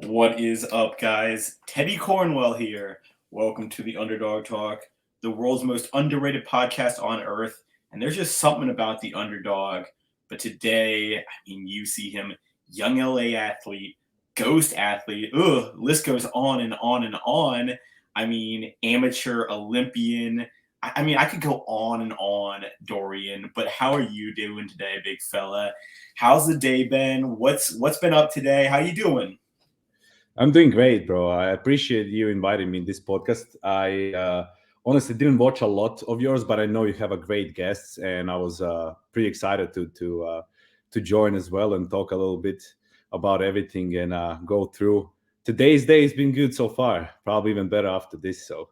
What is up, guys? Teddy Cornwell here. Welcome to the Underdog Talk, the world's most underrated podcast on earth. And there's just something about the underdog. But today, you see him, young LA athlete, ghost athlete. List goes on and on and on. Amateur Olympian. I could go on and on, Dorian. But how are you doing today, big fella? How's the day been? What's been up today? How you doing? I'm doing great, bro. I appreciate you inviting me in this podcast. I honestly didn't watch a lot of yours, but I know you have a great guests, and I was pretty excited to join as well and talk a little bit about everything and go through. Today's day has been good so far. Probably even better after this. So,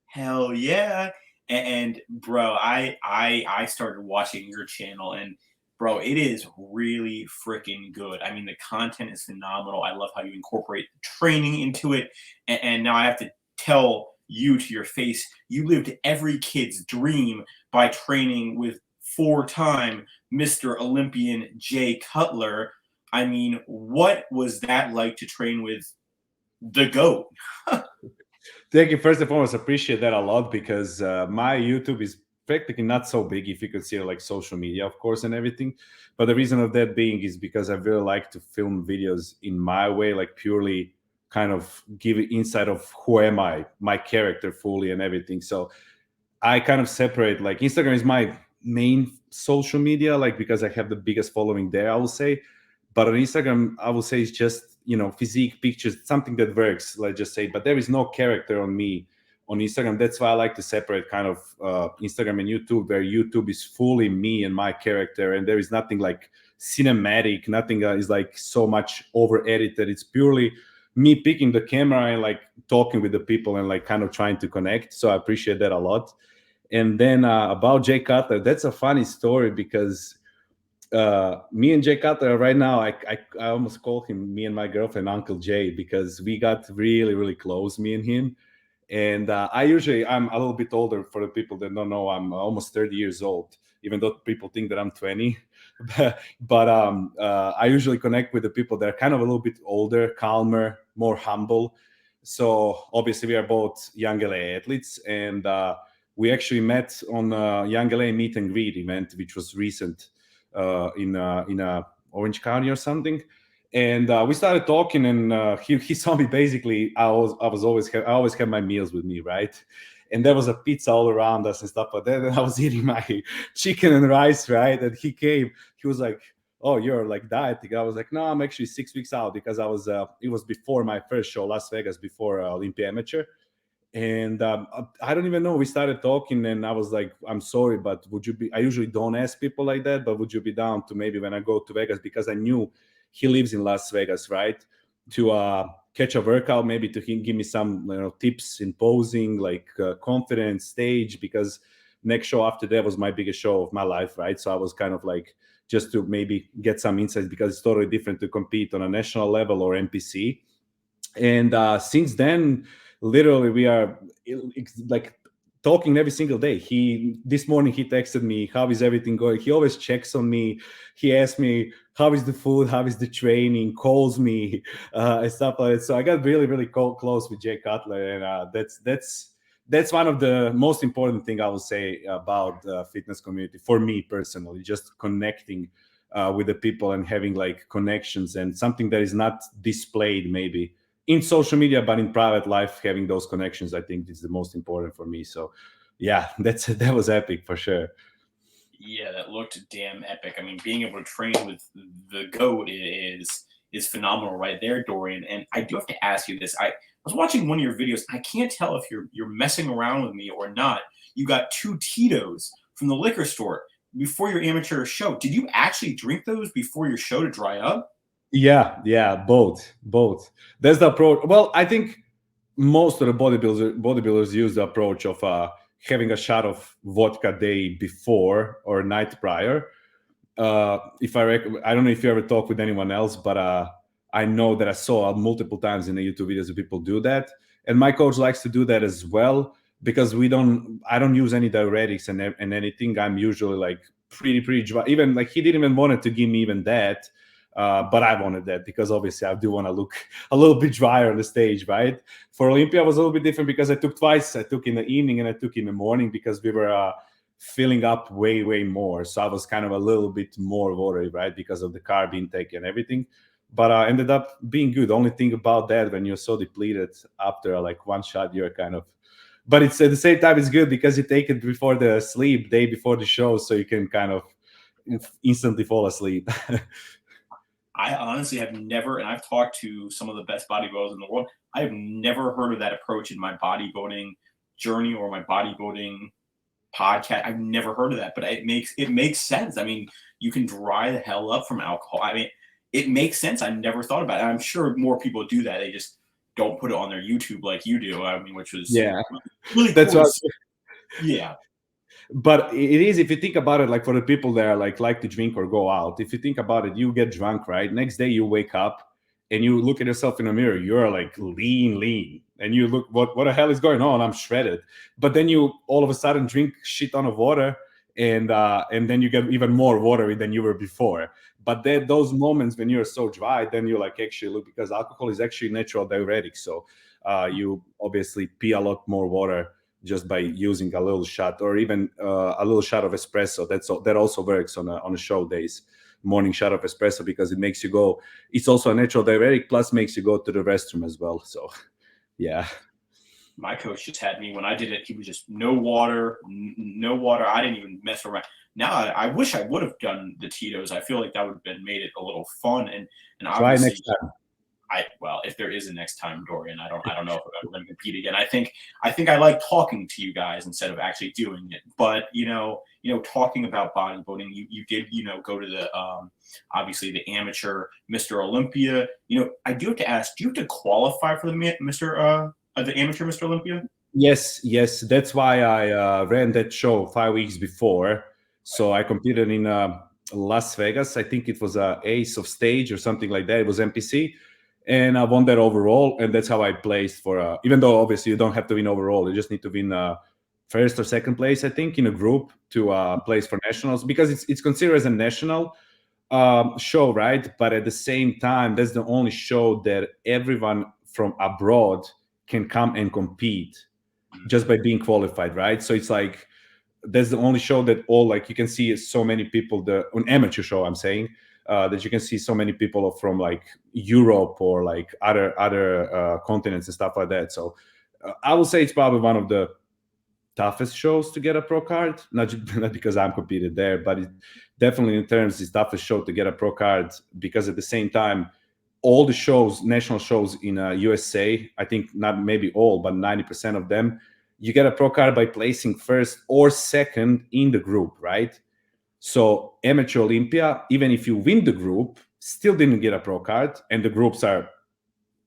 Hell yeah. And bro, I started watching your channel and bro, it is really freaking good. The content is phenomenal. I love how you incorporate training into it. And now I have to tell you to your face, you lived every kid's dream by training with four-time Mr. Olympian Jay Cutler. What was that like to train with the GOAT? thank you. First and foremost, appreciate that a lot because my YouTube is practically not so big if you consider like social media, of course, and everything. But the reason of that being is because I really like to film videos in my way, like purely kind of give insight of who am I, my character fully and everything. So I kind of separate like Instagram is my main social media, like because I have the biggest following there, I will say. But on Instagram, I will say it's just physique pictures, something that works. Let's just say, but there is no character on me on Instagram. That's why I like to separate kind of Instagram and YouTube, where YouTube is fully me and my character, and there is nothing like cinematic, nothing is like so much over edited. It's purely me picking the camera and like talking with the people and like kind of trying to connect. So I appreciate that a lot. And then about Jay Cutler, that's a funny story because me and Jay Cutler right now, I almost call him, me and my girlfriend, Uncle Jay, because we got really, really close, me and him. And I'm a little bit older for the people that don't know. I'm almost 30 years old, even though people think that I'm 20. But I usually connect with the people that are kind of a little bit older, calmer, more humble. So obviously, we are both young LA athletes, and we actually met on a young LA meet and greet event, which was recent in Orange County or something. And we started talking, and he saw me. Basically, I always have my meals with me, right? And there was a pizza all around us and stuff like that. And I was eating my chicken and rice, right? And he came. He was like, "Oh, you're like dieting." I was like, "No, I'm actually 6 weeks out because I was." It was before my first show, Las Vegas, before Olympia Amateur. And I don't even know. We started talking, and I was like, "I'm sorry, but would you be?" I usually don't ask people like that, but would you be down to maybe when I go to Vegas, because I knew he lives in Las Vegas, right? To catch a workout, maybe to give me some tips in posing, like confidence, stage, because next show after that was my biggest show of my life, right? So I was kind of like just to maybe get some insights because it's totally different to compete on a national level or NPC. And since then, literally we are like talking every single day. He This morning he texted me, how is everything going? He always checks on me. He asks me how is the food, how is the training, calls me and stuff like that. So I got really, really close with Jay Cutler, and that's one of the most important thing I would say about the fitness community for me personally, just connecting with the people and having like connections, and something that is not displayed maybe in social media, but in private life, having those connections, I think, is the most important for me. So, yeah, that was epic for sure. Yeah, that looked damn epic. Being able to train with the goat is phenomenal right there, Dorian. And I do have to ask you this. I was watching one of your videos. I can't tell if you're messing around with me or not. You got two Tito's from the liquor store before your amateur show. Did you actually drink those before your show to dry up? Yeah, both. That's the approach. Well, I think most of the bodybuilders use the approach of having a shot of vodka day before or night prior. If I don't know if you ever talk with anyone else, but I know that I saw multiple times in the YouTube videos that people do that, and my coach likes to do that as well, because I don't use any diuretics and anything. I'm usually like pretty dry. Even like he didn't even wanted to give me even that. But I wanted that because obviously I do want to look a little bit drier on the stage, right? For Olympia, it was a little bit different because I took twice. I took in the evening and I took in the morning because we were filling up way more. So I was kind of a little bit more watery, right? Because of the carb intake and everything. But ended up being good. The only thing about that, when you're so depleted after like one shot, you're kind of, but it's at the same time, it's good because you take it before the sleep, day before the show, so you can kind of instantly fall asleep. I honestly have never, and I've talked to some of the best bodybuilders in the world. I have never heard of that approach in my bodybuilding journey or my bodybuilding podcast. I've never heard of that, but it makes sense. I mean, you can dry the hell up from alcohol. I mean, it makes sense. I never thought about it. I'm sure more people do that. They just don't put it on their YouTube like you do. I mean, which was really That's cool. what. Yeah. But it is, if you think about it, like for the people that are like to drink or go out, if you think about it, you get drunk, right? Next day you wake up and you look at yourself in the mirror, you're like lean, and you look, what the hell is going on? I'm shredded. But then you all of a sudden drink shit ton of water, and then you get even more watery than you were before. But then those moments when you're so dry, then you like actually look, because alcohol is actually natural diuretic, so you obviously pee a lot more water just by using a little shot, or even a little shot of espresso. That also works on a show days. Morning shot of espresso, because it makes you go. It's also a natural diuretic, plus makes you go to the restroom as well. So, yeah. My coach just had me when I did it. He was just no water, no water. I didn't even mess around. Now I wish I would have done the Tito's. I feel like that would have been made it a little fun and Try obviously. next time. Well, if there is a next time, Dorian, I don't know if I'm going to compete again. I think I like talking to you guys instead of actually doing it. But talking about bodybuilding, you did go to the obviously the amateur mr.Olympia. I do have to ask, do you have to qualify for the the amateur Mr. Olympia? Yes. That's why I ran that show 5 weeks before. So I competed in Las Vegas. I think it was a Ace of Stage or something like that. It was NPC. And I won that overall, and that's how I placed for. Even though obviously you don't have to win overall, you just need to win first or second place, I think, in a group to place for nationals, because it's considered as a national show, right? But at the same time, that's the only show that everyone from abroad can come and compete just by being qualified, right? So it's like that's the only show that all, like, you can see so many people, an amateur show, I'm saying, that you can see so many people from like Europe or like other continents and stuff like that. So I will say it's probably one of the toughest shows to get a pro card, not because I'm competed there, but it definitely in terms it's toughest show to get a pro card, because at the same time, all the shows, national shows in USA, I think not maybe all, but 90% of them, you get a pro card by placing first or second in the group, right? So amateur Olympia, even if you win the group, still didn't get a pro card, and the groups are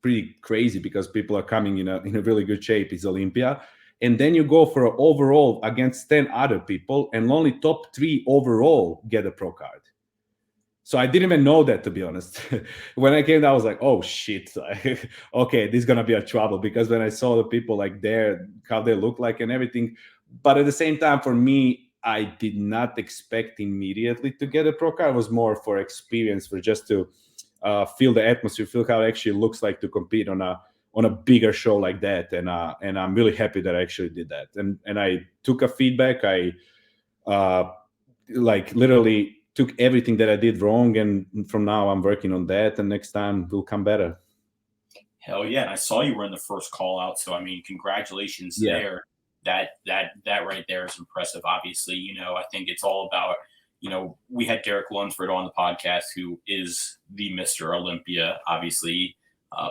pretty crazy because people are coming in a really good shape. It's Olympia, and then you go for an overall against 10 other people, and only top 3 overall get a pro card. So I didn't even know that, to be honest. When I came, I was like, "Oh shit! Okay, this is gonna be a trouble." Because when I saw the people like there, how they look like and everything, but at the same time, for me, I did not expect immediately to get a pro card. It was more for experience, for just to feel the atmosphere, feel how it actually looks like to compete on a bigger show like that. And I'm really happy that I actually did that. And I took a feedback. I like literally took everything that I did wrong, and from now I'm working on that, and next time will come better. Hell yeah. And I saw you were in the first call out. So, I mean, congratulations there. That right there is impressive. Obviously, I think it's all about, we had Derek Lunsford on the podcast, who is the Mr. Olympia, obviously,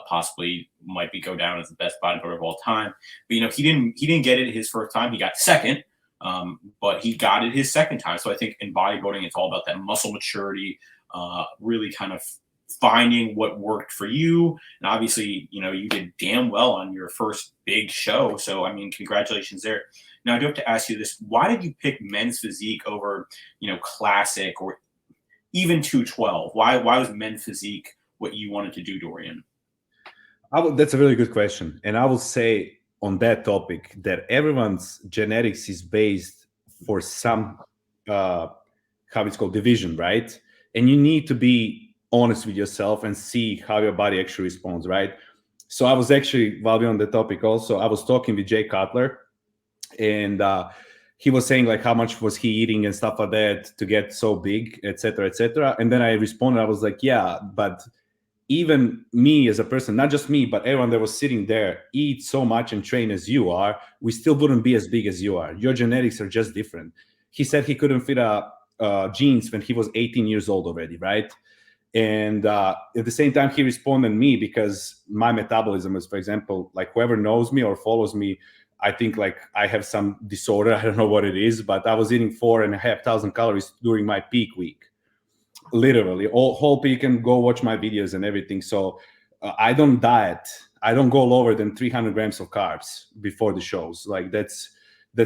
possibly might go down as the best bodybuilder of all time. But, he didn't get it his first time. He got second. But he got it his second time. So I think in bodybuilding, it's all about that muscle maturity, really kind of finding what worked for you. And obviously, you did damn well on your first big show. So, I mean, congratulations there. Now, I do have to ask you this. Why did you pick men's physique over, classic or even 212? Why was men's physique what you wanted to do, Dorian? That's a really good question. And I will say on that topic that everyone's genetics is based for some, how it's called, division, right? And you need to be honest with yourself and see how your body actually responds, right? So I was actually, while we're on the topic also, I was talking with Jay Cutler, and he was saying like how much was he eating and stuff like that to get so big, etc., etc. And then I responded, I was like, yeah, but even me as a person, not just me, but everyone that was sitting there, eat so much and train as you are, we still wouldn't be as big as you are. Your genetics are just different. He said he couldn't fit jeans when he was 18 years old already, right? And at the same time, he responded me because my metabolism is, for example, like whoever knows me or follows me, I think like I have some disorder. I don't know what it is, but I was eating 4,500 calories during my peak week, literally all whole peak, and go watch my videos and everything. So I don't diet. I don't go lower than 300 grams of carbs before the shows. Like that's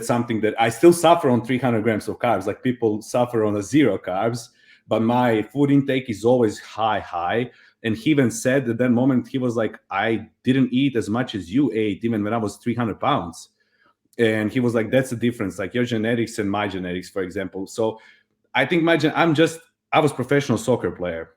something that I still suffer on 300 grams of carbs. Like people suffer on a zero carbs, but my food intake is always high. And he even said at that moment, he was like, I didn't eat as much as you ate even when I was 300 pounds. And he was like, that's the difference, like your genetics and my genetics, for example. So I think I was professional soccer player.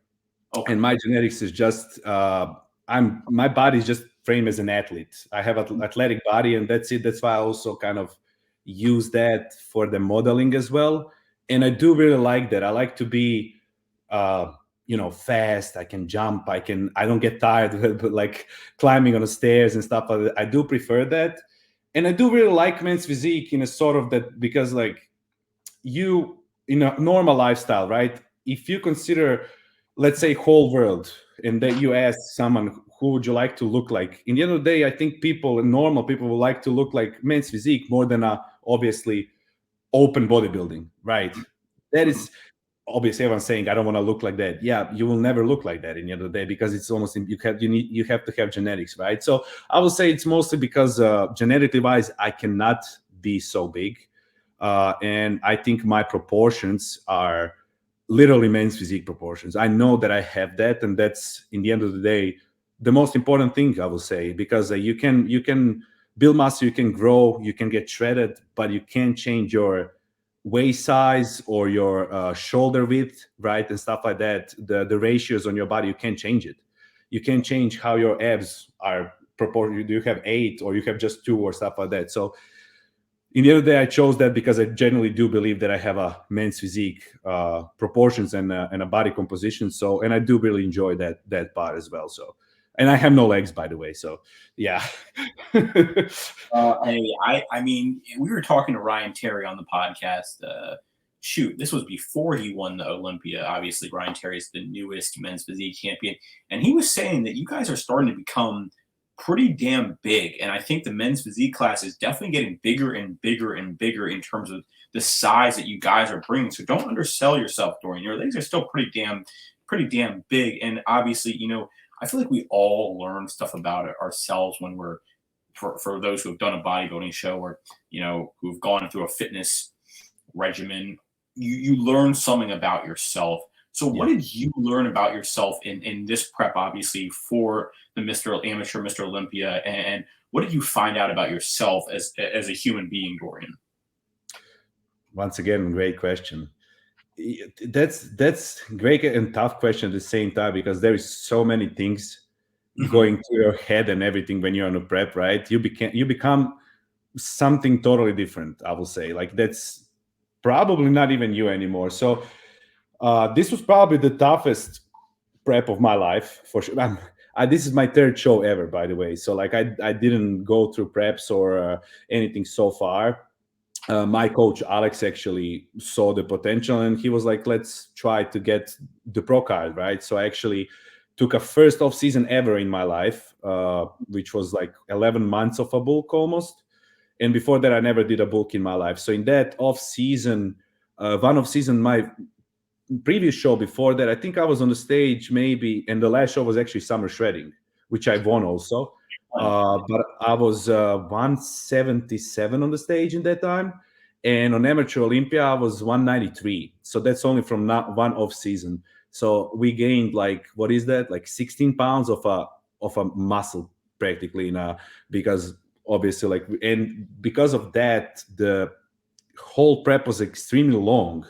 Okay. And my genetics is just my body is just framed as an athlete. I have an athletic body, and that's it. That's why I also kind of use that for the modeling as well. And I do really like that. I like to be fast. I can jump. I don't get tired but like climbing on the stairs and stuff like that. I do prefer that. And I do really like men's physique in a sort of that, because like you in a normal lifestyle, right? If you consider, let's say, whole world, and that you ask someone who would you like to look like, in the end of the day, I think normal people would like to look like men's physique more than obviously open bodybuilding, right? That is obviously everyone's saying I don't want to look like that. Yeah, you will never look like that in the end of the day, because it's almost you have to have genetics, right? So I would say it's mostly because genetically wise I cannot be so big. And I think my proportions are literally men's physique proportions. I know that I have that, and that's in the end of the day the most important thing, I will say, because you can build muscle, you can grow, you can get shredded, but you can't change your waist size or your shoulder width, right, and stuff like that. The ratios on your body, you can't change it. You can't change how your abs are proportional. Do you have 8 or you have just 2 or stuff like that? So in the end of the day, I chose that because I genuinely do believe that I have a men's physique proportions and a body composition. So, and I do really enjoy that part as well. So, and I have no legs, by the way. So, yeah. Hey, I mean, we were talking to Ryan Terry on the podcast. Shoot, this was before he won the Olympia. Obviously, Ryan Terry is the newest men's physique champion, and he was saying that you guys are starting to become pretty damn big. And I think the men's physique class is definitely getting bigger and bigger and bigger in terms of the size that you guys are bringing. So don't undersell yourself, Dorian. Your legs are still pretty damn big. And obviously, I feel like we all learn stuff about it ourselves when we're for those who have done a bodybuilding show or who've gone through a fitness regimen. You learn something about yourself. So what did you learn about yourself in this prep, obviously, for the Amateur Mr. Olympia, and what did you find out about yourself as a human being, Dorian? Once again, great question. That's great and tough question at the same time, because there is so many things going through your head and everything when you're on a prep, right? You become something totally different, I will say. Like that's probably not even you anymore. So this was probably the toughest prep of my life, for sure. This is my 3rd show ever, by the way. So like I didn't go through preps or anything so far. My coach Alex actually saw the potential, and he was like, let's try to get the pro card, right? So I actually took a first off season ever in my life, which was like 11 months of a bulk almost. And before that, I never did a bulk in my life. So in that off season, my previous show before that, I think I was on the stage maybe, and the last show was actually summer shredding, which I won also. But I was 177 on the stage in that time. And on Amateur Olympia, I was 193. So that's only from one off season. So we gained like, what is that? Like 16 pounds of a muscle practically, because obviously and because of that, the whole prep was extremely long.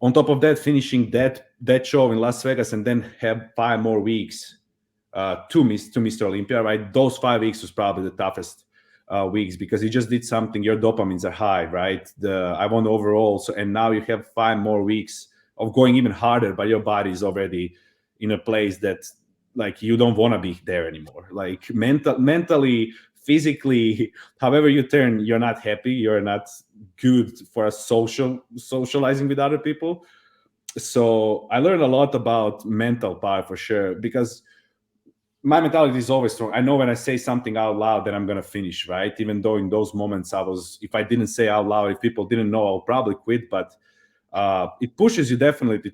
On top of that, finishing that that show in Las Vegas and then have 5 more weeks to Mr. Olympia, right? Those 5 weeks was probably the toughest weeks because you just did something. Your dopamines are high, right? I won overall, so and now you have 5 more weeks of going even harder, but your body is already in a place that like you don't want to be there anymore. Like mentally, physically, however you turn, you're not happy. You're not good for socializing with other people. So I learned a lot about mental part for sure because my mentality is always strong. I know when I say something out loud that I'm gonna finish, right? Even though in those moments if I didn't say out loud, if people didn't know, I'll probably quit. But it pushes you definitely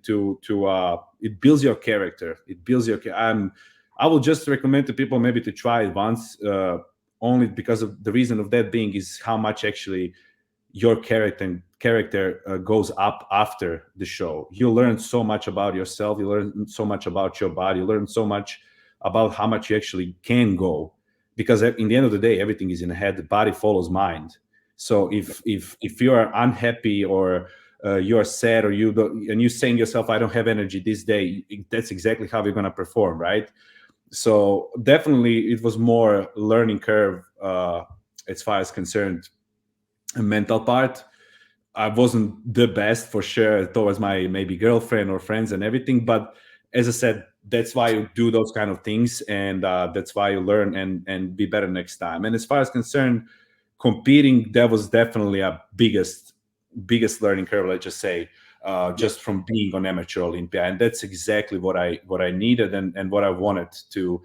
it builds your character. It builds your. I will just recommend to people maybe to try it once, only because of the reason of that being is how much actually your character goes up after the show. You learn so much about yourself. You learn so much about your body. You learn so much about how much you actually can go, because in the end of the day, everything is in the head. The body follows mind. So if you are unhappy or you are sad or you don't, and you're saying to yourself, I don't have energy this day, that's exactly how you're going to perform, right? So definitely it was more learning curve as far as concerned a mental part. I wasn't the best for sure towards my maybe girlfriend or friends and everything, but as I said, that's why you do those kind of things, and that's why you learn and be better next time. And as far as concerned competing, that was definitely a biggest learning curve, let's just say, just from being on amateur Olympia, and that's exactly what I needed and what I wanted to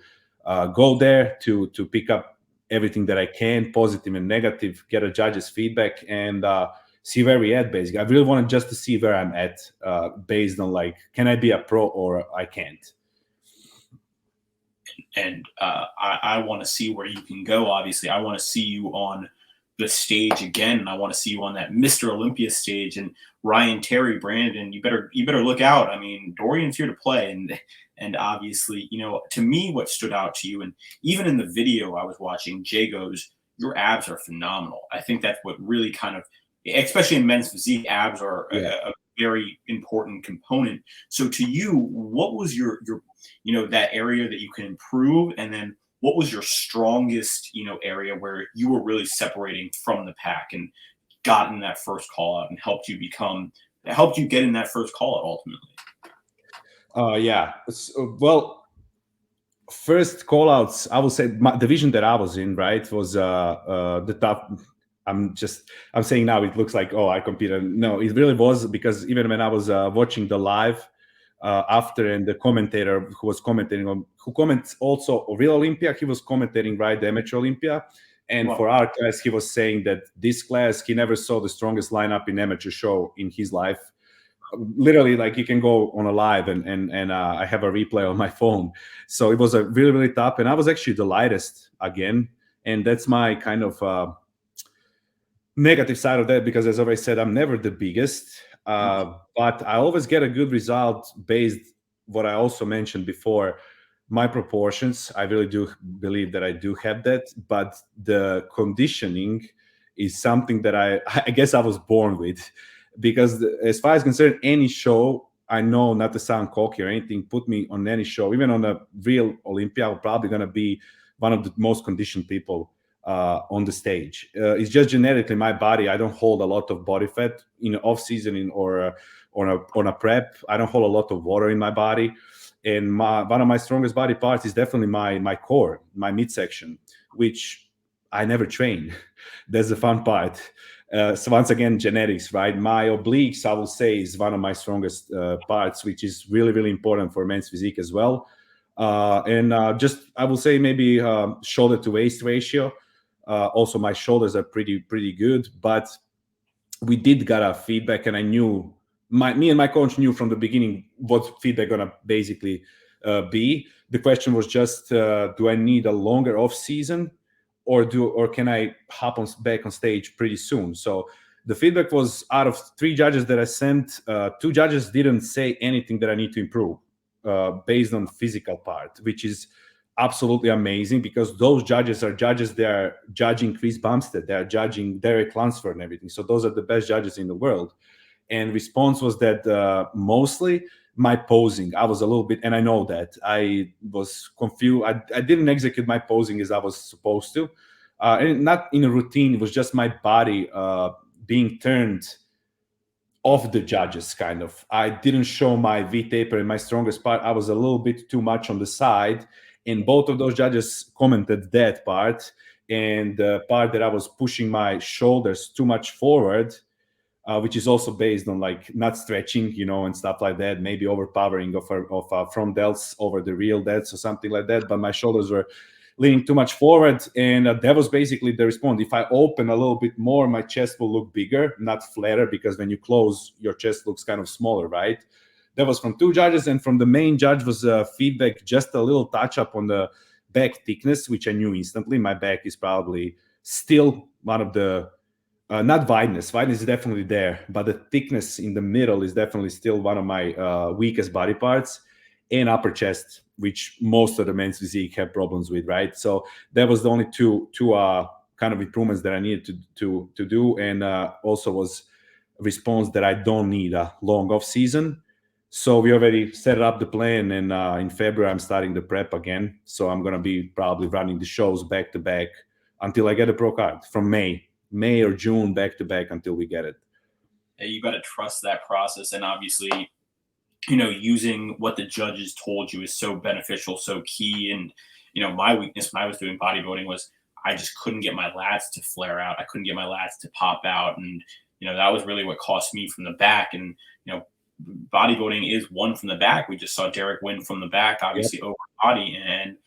go there to pick up everything that I can, positive and negative, get a judge's feedback, and see where we at. Basically, I really wanted just to see where I'm at, based on like, can I be a pro or I can't. And I want to see where you can go. Obviously, I want to see you on the stage again. I want to see you on that Mr. Olympia stage. And Ryan, Terry, Brandon, you better look out. I mean, Dorian's here to play, and obviously, to me, what stood out to you, and even in the video I was watching, Jay goes, "Your abs are phenomenal." I think that's what really kind of, especially in men's physique, abs are a very important component. So to you, what was your that area that you can improve, and then what was your strongest area where you were really separating from the pack and gotten that first call out and helped you get in that first call out ultimately? Yeah. Well, first call outs, I will say my division that I was in, right, was the top. I'm saying now it looks like, oh, I competed. No, it really was, because even when I was watching the live after, and the commentator who was who comments also Real Olympia, he was commentating, right, the amateur Olympia. And Wow. for our class, he was saying that this class, he never saw the strongest lineup in amateur show in his life. Literally, like, you can go on a live and I have a replay on my phone. So it was a really, really tough. And I was actually the lightest again. And that's my kind of negative side of that, because as I already said, I'm never the biggest, but I always get a good result based what I also mentioned before, my proportions. I really do believe that I do have that, but the conditioning is something that I guess I was born with, because as far as concerned, any show, I know, not to sound cocky or anything, put me on any show, even on a Real Olympia, I'm probably going to be one of the most conditioned people on the stage. It's just genetically my body. I don't hold a lot of body fat in off season or on a prep. I don't hold a lot of water in my body, and one of my strongest body parts is definitely my core, my midsection, which I never train. That's the fun part. So once again, genetics, right? My obliques, I will say, is one of my strongest parts, which is really, really important for men's physique as well. And just, I will say, maybe shoulder to waist ratio. Also, my shoulders are pretty good, but we did get a feedback, and I knew me and my coach knew from the beginning what feedback gonna basically be. The question was just, do I need a longer off season, or can I hop back on stage pretty soon? So the feedback was, out of 3 judges that I sent, 2 judges didn't say anything that I need to improve based on physical part, which is absolutely amazing, because those judges are judges. They are judging Chris Bumstead, they are judging Derek Lunsford and everything. So those are the best judges in the world. And response was that mostly my posing. I was a little bit, and I know that I was confused. I didn't execute my posing as I was supposed to, and not in a routine. It was just my body being turned off the judges, kind of. I didn't show my V taper in my strongest part. I was a little bit too much on the side, and both of those judges commented that part, and the part that I was pushing my shoulders too much forward, which is also based on like not stretching, and stuff like that, maybe overpowering of front delts over the real delts or something like that. But my shoulders were leaning too much forward, and that was basically the response. If I open a little bit more, my chest will look bigger, not flatter, because when you close, your chest looks kind of smaller, right? That was from two judges, and from the main judge was feedback, just a little touch up on the back thickness, which I knew instantly. My back is probably still one of the not wideness. Wideness is definitely there, but the thickness in the middle is definitely still one of my weakest body parts, and upper chest, which most of the men's physique have problems with, right? So that was the only two kind of improvements that I needed to do, and also was a response that I don't need a long off season. So we already set up the plan, and in February I'm starting the prep again. So I'm gonna be probably running the shows back to back until I get a pro card from May or June, back to back until we get it. You got to trust that process, and obviously, using what the judges told you is so beneficial, so key. And my weakness when I was doing bodybuilding was I just couldn't get my lats to flare out. I couldn't get my lats to pop out, and that was really what cost me from the back. And bodybuilding is won from the back. We just saw Derek win from the back, obviously. Yep. Over body, and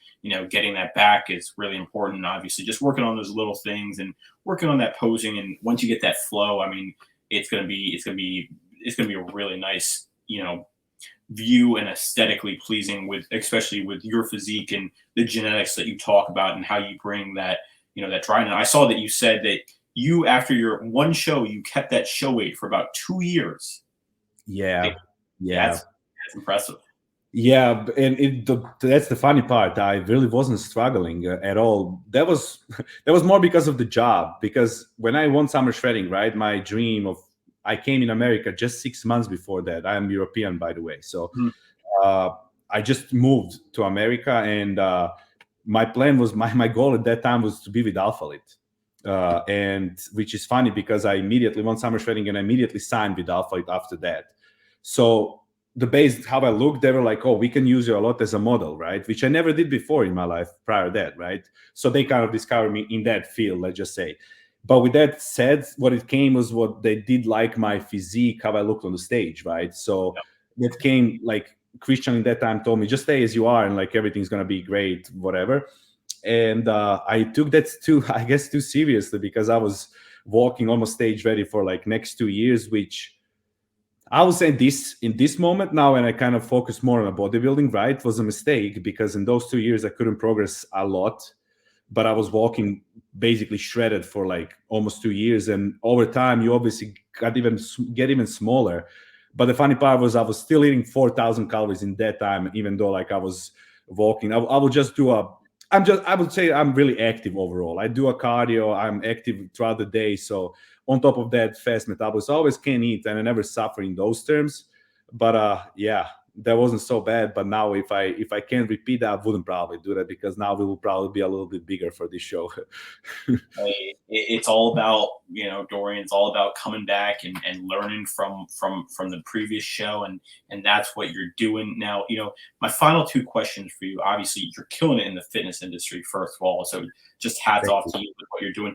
getting that back is really important. Obviously, just working on those little things and working on that posing. And once you get that flow, I mean, it's gonna be a really nice, view and aesthetically pleasing, especially with your physique and the genetics that you talk about and how you bring that, that dryness. I saw that you said that you, after your one show, you kept that show weight for about 2 years. Yeah. That's impressive. Yeah, and that's the funny part. I really wasn't struggling at all. That was more because of the job. Because when I won summer shredding, right, my dream of, I came in America just 6 months before that. I am European, by the way. So I just moved to America, and my plan was, my goal at that time was to be with Alphalete. And which is funny because I immediately won summer shredding and I immediately signed with Alphalete after that. So the base, how I looked, they were like, oh, we can use you a lot as a model, right? Which I never did before in my life prior to that, right? So they kind of discovered me in that field, let's just say. But with that said, what it came was what they did like my physique, how I looked on the stage, right? So that came, like, Christian in that time told me, just stay as you are and like everything's going to be great, whatever. And I took that too seriously, because I was walking almost stage ready for like next 2 years, which I would say in this moment now, and I kind of focus more on bodybuilding, right, was a mistake, because in those 2 years I couldn't progress a lot, but I was walking basically shredded for like almost 2 years, and over time you obviously get even smaller. But the funny part was I was still eating 4,000 calories in that time, even though like I was walking. I would just do I would say I'm really active overall. I do a cardio, I'm active throughout the day. So on top of that, fast metabolism, I always can eat, and I never suffer in those terms. But yeah, that wasn't so bad. But now if I can repeat that, I wouldn't probably do that, because now we will probably be a little bit bigger for this show. It's all about, Dorian, it's all about coming back and learning from the previous show, and that's what you're doing now. My final two questions for you. Obviously, you're killing it in the fitness industry, first of all, so just hats off to you with what you're doing.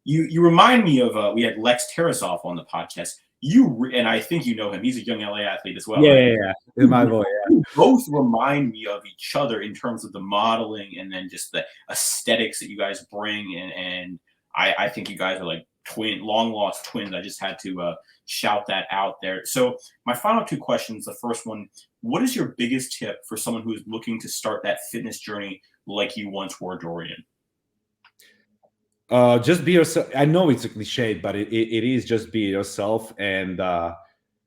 You remind me of we had Lex Tarasoff on the podcast. And I think you know him. He's a young LA athlete as well. Yeah, right? Yeah. My boy. Yeah. Both remind me of each other in terms of the modeling and then just the aesthetics that you guys bring. And I think you guys are like long lost twins. I just had to shout that out there. So my final two questions. The first one: what is your biggest tip for someone who is looking to start that fitness journey like you once were, Dorian? Just be yourself. I know it's a cliche, but it is just be yourself, and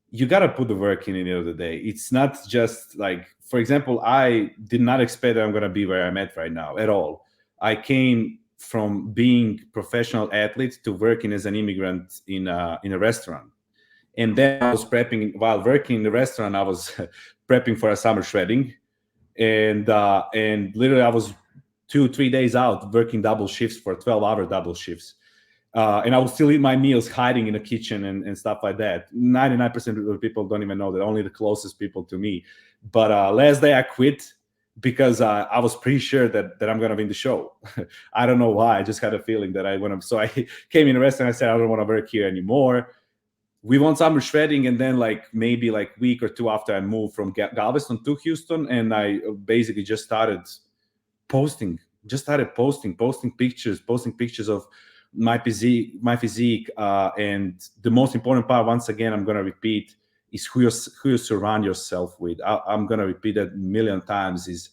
you gotta put the work in at the end of the day. It's not just like, for example, I did not expect that I'm gonna be where I'm at right now at all. I came from being professional athlete to working as an immigrant in a restaurant, And then I was prepping while working in the restaurant. I was prepping for a summer shredding, and literally I was 2-3 days out working double shifts for 12-hour double shifts. And I would still eat my meals hiding in the kitchen and stuff like that. 99% of the people don't even know that, only the closest people to me. But last day I quit because I was pretty sure that I'm going to win the show. I don't know why. I just had a feeling that I want to. So I came in the restaurant and I said, I don't want to work here anymore. We won summer shredding, and then maybe week or two after I moved from Galveston to Houston, and I basically just started posting pictures of my physique, and the most important part, once again, I'm going to repeat, is who you surround yourself with. I'm going to repeat that a million times. Is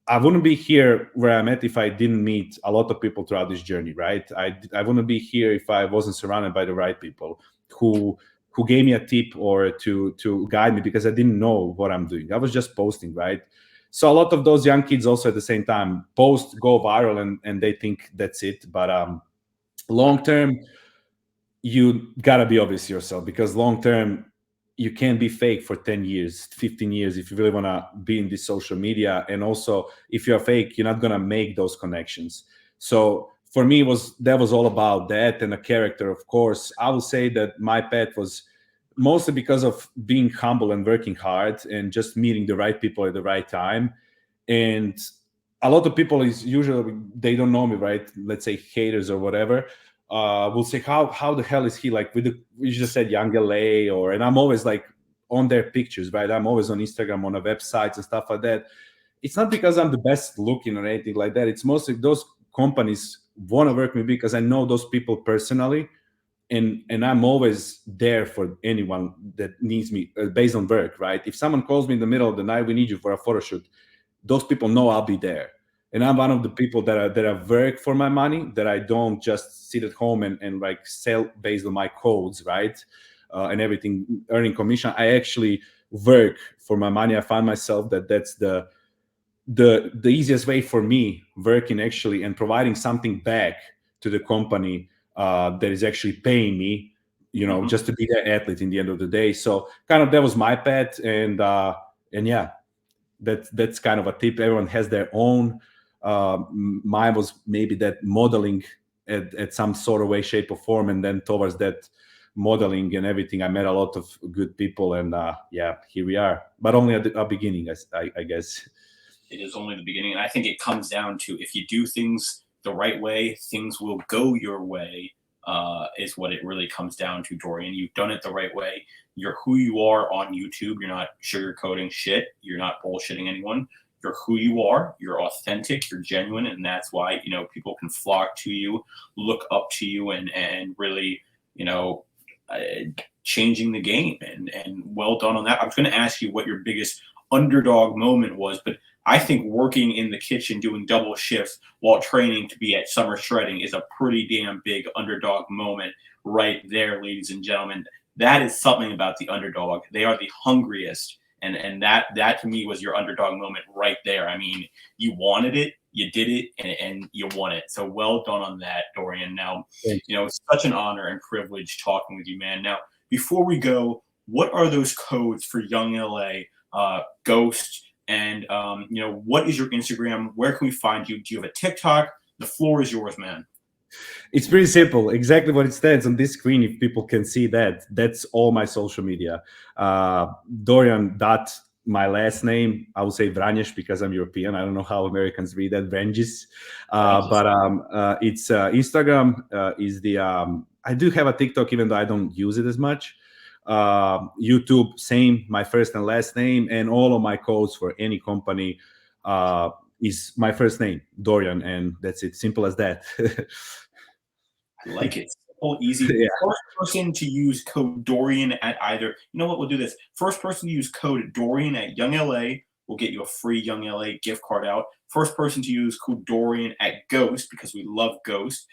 I wouldn't be here where I'm at if I didn't meet a lot of people throughout this journey, right? I wouldn't be here if I wasn't surrounded by the right people who gave me a tip or to guide me, because I didn't know what I'm doing. I was just posting, right? So a lot of those young kids also at the same time post, go viral, and they think that's it. But long term, you gotta be obvious yourself, because long term you can't be fake for 10 years 15 years if you really want to be in this social media. And also, if you're fake, you're not gonna make those connections. So for me, that was all about that, and a character. Of course, I will say that my path was mostly because of being humble and working hard and just meeting the right people at the right time. And a lot of people is usually, they don't know me, right? Let's say haters or whatever, will say, how the hell is he you just said young LA, and I'm always on their pictures, right? I'm always on Instagram, on the websites and stuff like that. It's not because I'm the best looking or anything like that. It's mostly those companies want to work with me because I know those people personally, and I'm always there for anyone that needs me, based on work, right? If someone calls me in the middle of the night, we need you for a photo shoot, those people know I'll be there. And I'm one of the people that I work for my money, that I don't just sit at home and sell based on my codes, right? And everything, earning commission. I actually work for my money. I find myself that's the easiest way for me, working actually and providing something back to the company that is actually paying me, just to be their athlete in the end of the day. So kind of that was my path, and yeah, that's kind of a tip. Everyone has their own. Mine was maybe that modeling at some sort of way, shape, or form, and then towards that modeling and everything, I met a lot of good people, and yeah, here we are. But only at the beginning, I guess. It is only the beginning, and I think it comes down to, if you do things the right way, things will go your way. Is what it really comes down to, Dorian. You've done it the right way. You're who you are on YouTube. You're not sugarcoating shit. You're not bullshitting anyone. You're who you are. You're authentic. You're genuine, and that's why people can flock to you, look up to you, and really uh, changing the game. And well done on that. I was going to ask you what your biggest underdog moment was, but I think working in the kitchen doing double shifts while training to be at summer shredding is a pretty damn big underdog moment right there, ladies and gentlemen. That is something about the underdog. They are the hungriest. And that to me was your underdog moment right there. I mean, you wanted it, you did it, and you won it. So well done on that, Dorian. Now, it's such an honor and privilege talking with you, man. Now, before we go, what are those codes for Young LA, Ghost, and what is your Instagram? Where can we find you? Do you have a TikTok? The floor is yours, man. It's pretty simple. Exactly what it stands on this screen. If people can see that, that's all my social media. Dorian dot my last name. I will say Vranjes because I'm European. I don't know how Americans read that, Vranjes. But it's Instagram is the. I do have a TikTok, even though I don't use it as much. YouTube, same, my first and last name, and all of my codes for any company is my first name, Dorian, and that's it. Simple as that. I like it. Simple, easy. Yeah. First person to use code Dorian at either. You know what? We'll do this. First person to use code Dorian at Young LA will get you a free Young LA gift card out. First person to use code Dorian at Ghost, because we love Ghost,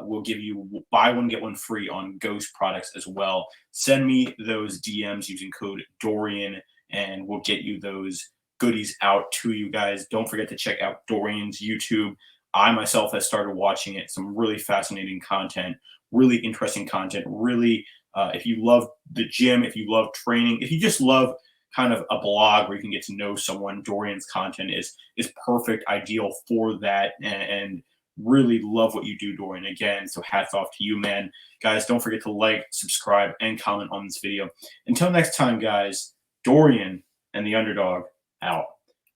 we'll give you buy one, get one free on Ghost products as well. Send me those DMs using code Dorian, and we'll get you those goodies out to you guys. Don't forget to check out Dorian's YouTube. I myself have started watching it. Some really fascinating content, really interesting content, really If you love the gym, if you love training, if you just love kind of a blog where you can get to know someone, Dorian's content is perfect, ideal for that, and really love what you do, Dorian. Again, so hats off to you, man. Guys, don't forget to like, subscribe, and comment on this video. Until next time, guys, Dorian and the Underdog out.